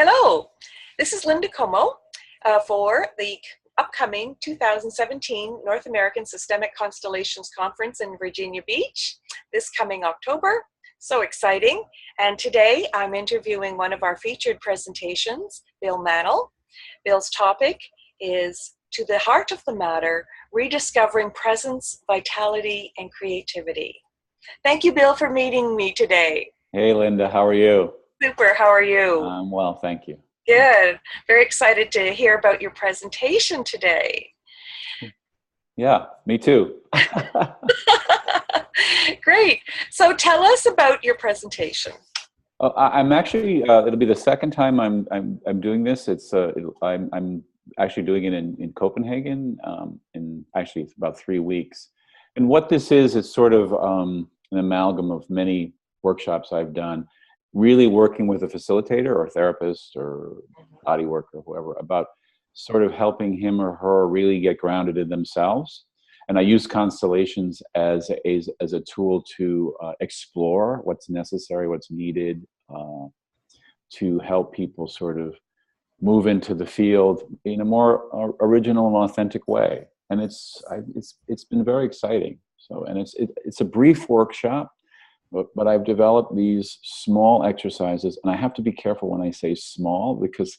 Hello, this is Linda Comeau for the upcoming 2017 North American Systemic Constellations Conference in Virginia Beach this coming October. So exciting. And today I'm interviewing one of our featured presentations, Bill Mannle. Bill's topic is To the Heart of the Matter, Rediscovering Presence, Vitality, and Creativity. Thank you, Bill, for meeting me today. Hey, Linda, how are you? Super, how are you? I'm well, thank you. Good. Very excited to hear about your presentation today. Yeah, me too. Great. So tell us about your presentation. I'm actually. It'll be the second time I'm doing this. I'm actually doing it in Copenhagen. Actually, it's about 3 weeks. And what this is sort of an amalgam of many workshops I've done, really working with a facilitator or therapist or body worker or whoever about sort of helping him or her really get grounded in themselves. And I use constellations as a tool to explore what's necessary, what's needed to help people sort of move into the field in a more original and authentic way. And it's been very exciting. So, and it's a brief workshop. But I've developed these small exercises, and I have to be careful when I say small because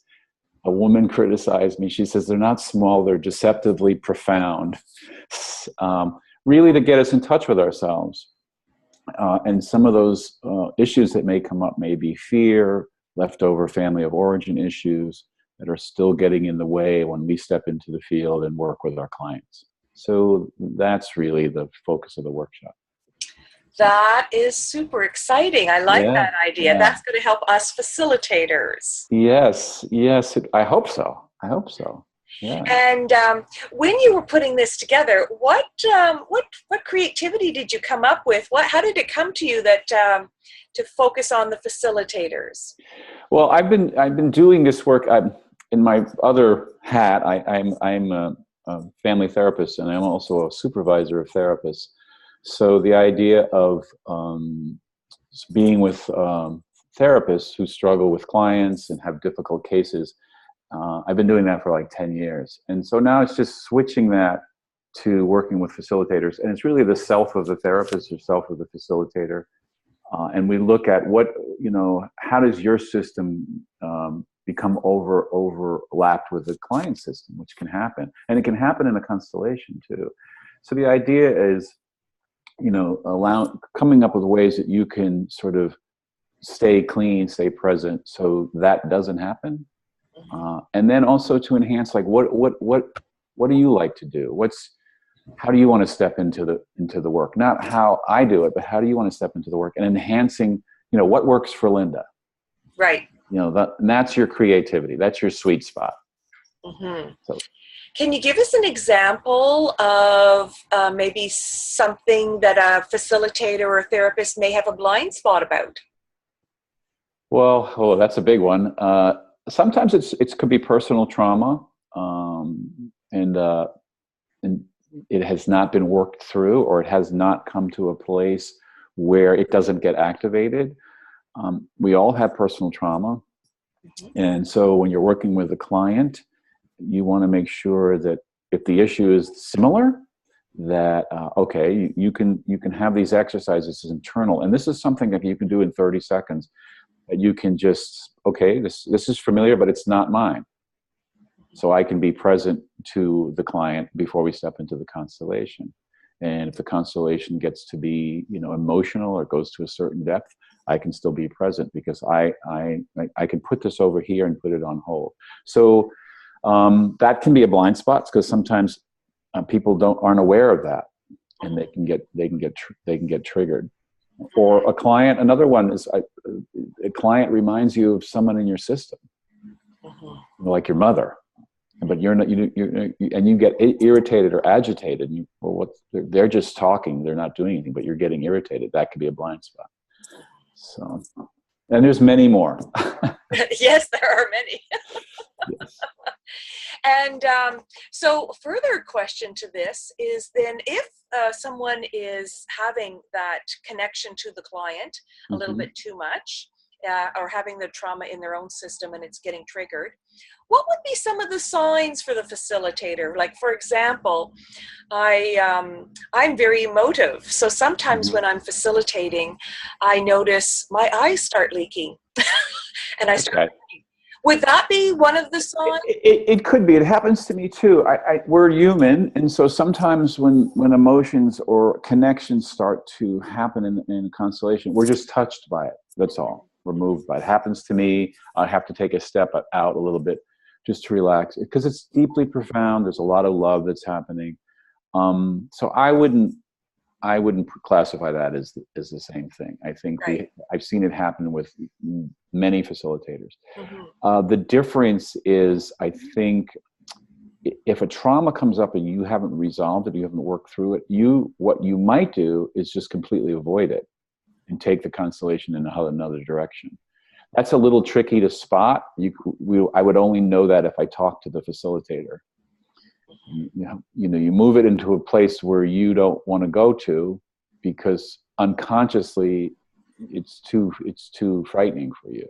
a woman criticized me. She says they're not small, they're deceptively profound, really to get us in touch with ourselves. And some of those issues that may come up may be fear, leftover family of origin issues that are still getting in the way when we step into the field and work with our clients. So that's really the focus of the workshop. That is super exciting. I like that idea. Yeah. That's going to help us facilitators. Yes, I hope so. Yeah. And when you were putting this together, what creativity did you come up with? How did it come to you that to focus on the facilitators? Well, I've been doing this work. In my other hat, I'm a family therapist, and I'm also a supervisor of therapists. So the idea of being with therapists who struggle with clients and have difficult cases, I've been doing that for like 10 years. And so now it's just switching that to working with facilitators. And it's really the self of the therapist or self of the facilitator. And we look at how does your system become overlapped with the client system, which can happen. And it can happen in a constellation too. So the idea is, coming up with ways that you can sort of stay clean, stay present, so that doesn't happen, and then also to enhance, like what do you like to do? How do you want to step into the work? Not how I do it, but how do you want to step into the work and enhancing? What works for Linda, right? And that's your creativity. That's your sweet spot. Mm-hmm. So. Can you give us an example of maybe something that a facilitator or therapist may have a blind spot about? Well, that's a big one. Sometimes it could be personal trauma, and it has not been worked through, or it has not come to a place where it doesn't get activated. We all have personal trauma, and so when you're working with a client, you want to make sure that if the issue is similar, that you can have these exercises as internal, and this is something that you can do in 30 seconds. That you can just this is familiar, but it's not mine. So I can be present to the client before we step into the constellation. And if the constellation gets to be emotional or goes to a certain depth, I can still be present because I can put this over here and put it on hold. So. That can be a blind spot because sometimes people aren't aware of that, and they can get triggered. Or a client. Another one is a client reminds you of someone in your system, like your mother, but you're not. And you get irritated or agitated. They're just talking. They're not doing anything, but you're getting irritated. That could be a blind spot. So, and there's many more. Yes, there are many. Yes. And so further question to this is then if someone is having that connection to the client a little bit too much, or having the trauma in their own system and it's getting triggered, what would be some of the signs for the facilitator? Like, for example, I'm very emotive. So sometimes when I'm facilitating, I notice my eyes start leaking and I start crying. Would that be one of the signs? It could be. It happens to me too. We're human, and so sometimes when emotions or connections start to happen in a constellation, we're just touched by it. That's all. We're moved by it. It happens to me. I have to take a step out a little bit just to relax, because it's deeply profound. There's a lot of love that's happening. So I wouldn't classify that as the same thing. I think I've seen it happen with many facilitators. The difference is, I think, if a trauma comes up and you haven't resolved it, you haven't worked through it, what you might do is just completely avoid it and take the constellation in another direction. That's a little tricky to spot. I would only know that if I talk to the facilitator. You move it into a place where you don't want to go to, because unconsciously it's too frightening for you.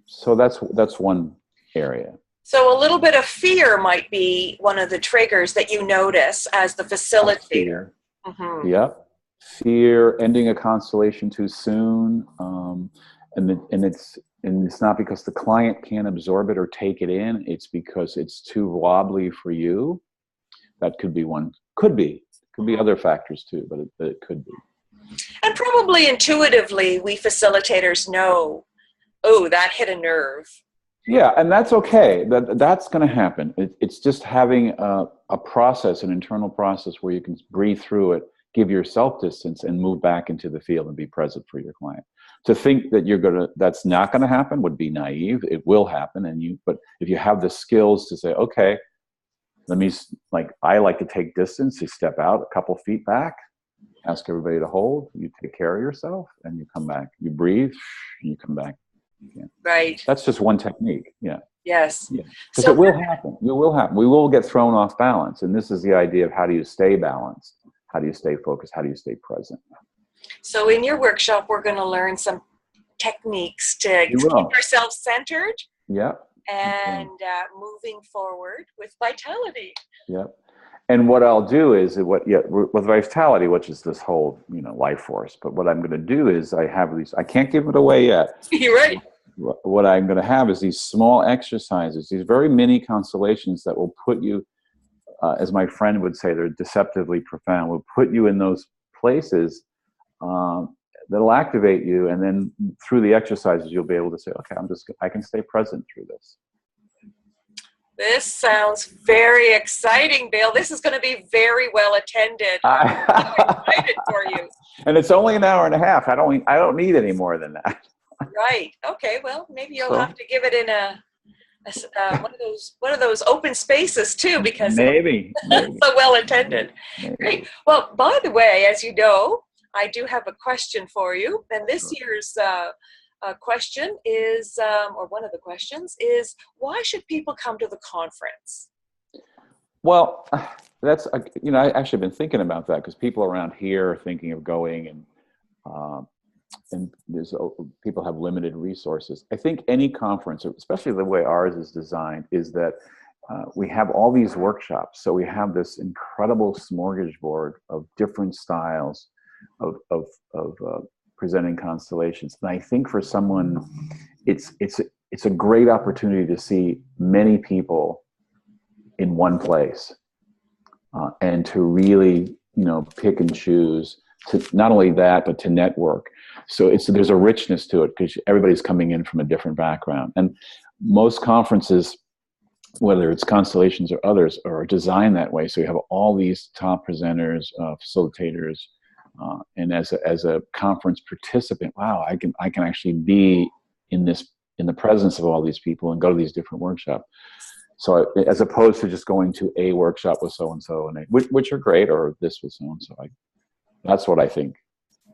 So that's one area. So a little bit of fear might be one of the triggers that you notice as the facilitator. Fear. Yep. Fear, ending a constellation too soon, and it's not because the client can't absorb it or take it in. It's because it's too wobbly for you. That could be one. Could be other factors too, but it could be. And probably intuitively, we facilitators know, oh, that hit a nerve. Yeah, and that's okay. That's going to happen. It's just having a process, an internal process where you can breathe through it, give yourself distance, and move back into the field and be present for your client. To think that that's not going to happen would be naive. It will happen, but if you have the skills to say, okay, I like to take distance. You step out a couple feet back, ask everybody to hold. You take care of yourself, and you come back. You breathe, and you come back. Yeah. Right. That's just one technique. Yeah. Yes. Yeah. Because it will happen. It will happen. We will get thrown off balance, and this is the idea of how do you stay balanced? How do you stay focused? How do you stay present? So in your workshop, we're going to learn some techniques to keep ourselves centered. Yep. And moving forward with vitality. Yep. And what I'll do is with vitality, which is this whole life force. But what I'm going to do is I have these. I can't give it away yet. You're right. What I'm going to have is these small exercises, these very mini constellations that will put you, as my friend would say, they're deceptively profound. Will put you in those places that'll activate you, and then through the exercises, you'll be able to say, okay, I can stay present through this. This sounds very exciting, Bill. This is going to be very well attended. I'm excited for you. And it's only an hour and a half. I don't need any more than that. Right. Okay. Well, maybe you'll have to give it in one of those open spaces too, because maybe. It's so well attended. Great. Well, by the way, as you know, I do have a question for you, and this year's question is, or one of the questions is, why should people come to the conference? Well, that's I actually been thinking about that, because people around here are thinking of going, and people have limited resources. I think any conference, especially the way ours is designed, is that we have all these workshops. So we have this incredible smorgasbord of different styles of presenting constellations. And I think for someone, it's a great opportunity to see many people in one place, and to really pick and choose. To not only that, but to network. So there's a richness to it, because everybody's coming in from a different background. And most conferences, whether it's Constellations or others, are designed that way. So you have all these top presenters, facilitators, and as a conference participant, wow, I can actually be in the presence of all these people and go to these different workshops. So as opposed to just going to a workshop with so and so, which are great, or this with so and so, that's what I think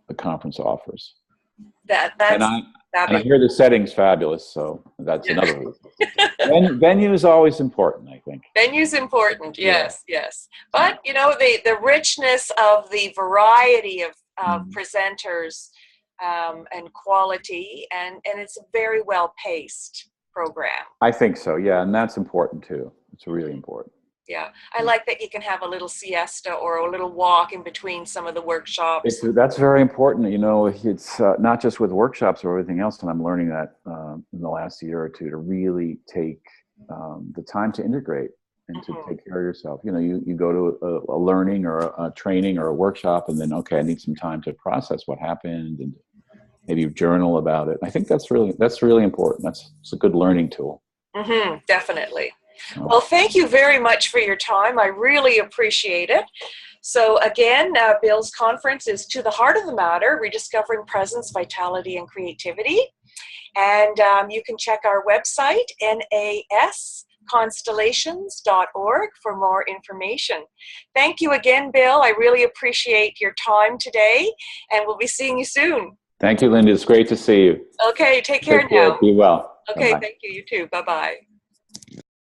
the conference offers. And I hear the setting's fabulous, so that's another reason. Venue is always important, I think. Venue's important, yes. But, the richness of the variety of presenters and quality, and it's a very well-paced program. I think so, yeah, and that's important too. It's really important. Yeah, I like that you can have a little siesta or a little walk in between some of the workshops. That's very important. You know, it's not just with workshops or everything else, and I'm learning that in the last year or two, to really take the time to integrate and to take care of yourself. You know, you go to a learning or a training or a workshop, and then, okay, I need some time to process what happened and maybe journal about it. I think that's really important. It's a good learning tool. Definitely. Well, thank you very much for your time. I really appreciate it. So again, Bill's conference is To the Heart of the Matter, Rediscovering Presence, Vitality, and Creativity. And you can check our website, nasconstellations.org, for more information. Thank you again, Bill. I really appreciate your time today, and we'll be seeing you soon. Thank you, Linda. It's great to see you. Okay, take care now. Be well. Okay, Bye-bye. thank you. You too. Bye-bye.